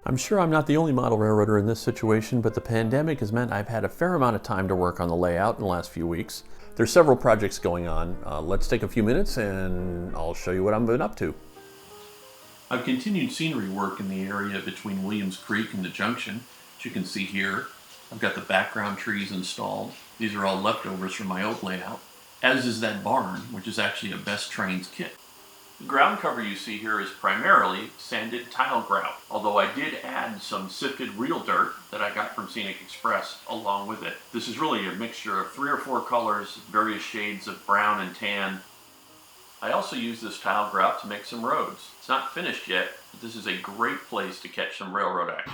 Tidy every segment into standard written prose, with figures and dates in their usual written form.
I'm sure I'm not the only model railroader in this situation, but the pandemic has meant I've had a fair amount of time to work on the layout in the last few weeks. There's several projects going on. Let's take a few minutes and I'll show you what I've been up to. I've continued scenery work in the area between Williams Creek and the junction. As you can see here, I've got the background trees installed. These are all leftovers from my old layout, as is that barn, which is actually a Best Trains kit. The ground cover you see here is primarily sanded tile grout, although I did add some sifted real dirt that I got from Scenic Express along with it. This is really a mixture of 3 or 4 colors, various shades of brown and tan. I also use this tile grout to make some roads. It's not finished yet, but this is a great place to catch some railroad action.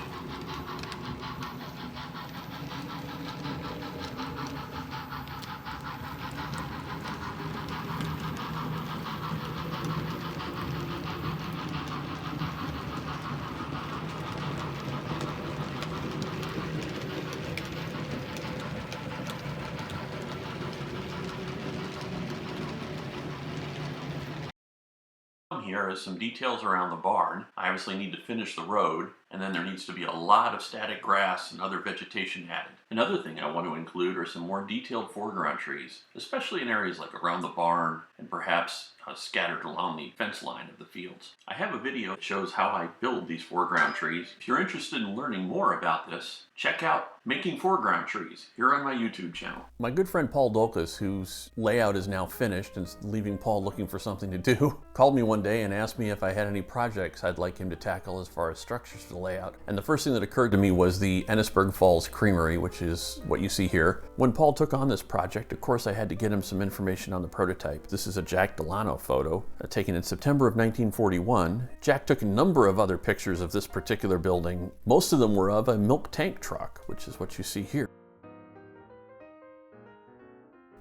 Here is some details around the barn. I obviously need to finish the road, and then there needs to be a lot of static grass and other vegetation added. Another thing I want to include are some more detailed foreground trees, especially in areas like around the barn and perhaps scattered along the fence line of the fields. I have a video that shows how I build these foreground trees. If you're interested in learning more about this, check out Making Foreground Trees here on my YouTube channel. My good friend Paul Dolkus, whose layout is now finished and is leaving Paul looking for something to do, called me one day and asked me if I had any projects I'd like him to tackle as far as structures for the layout. And the first thing that occurred to me was the Ennisburg Falls Creamery, which is what you see here. When Paul took on this project, of course I had to get him some information on the prototype. This is a Jack Delano photo taken in September of 1941. Jack took a number of other pictures of this particular building. Most of them were of a milk tank truck, which is what you see here.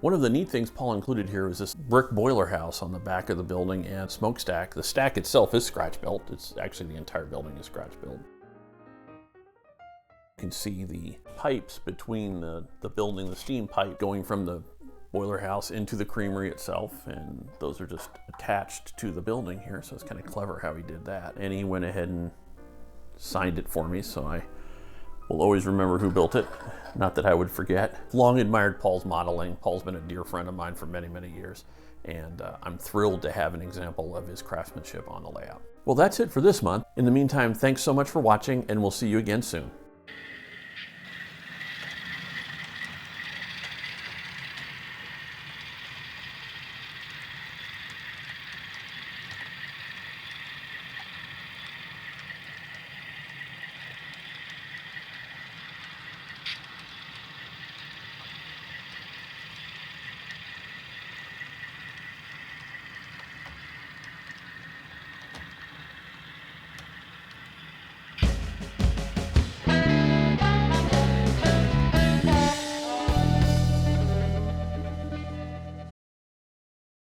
One of the neat things Paul included here was this brick boiler house on the back of the building and smokestack. The stack itself is scratch built. It's actually the entire building is scratch built. You can see the pipes between the building, the steam pipe going from the boiler house into the creamery itself, and those are just attached to the building here, so it's kind of clever how he did that. And he went ahead and signed it for me, so I will always remember who built it. Not that I would forget. Long admired Paul's modeling. Paul's been a dear friend of mine for many, many years, and I'm thrilled to have an example of his craftsmanship on the layout. Well, that's it for this month. In the meantime, thanks so much for watching, and we'll see you again soon.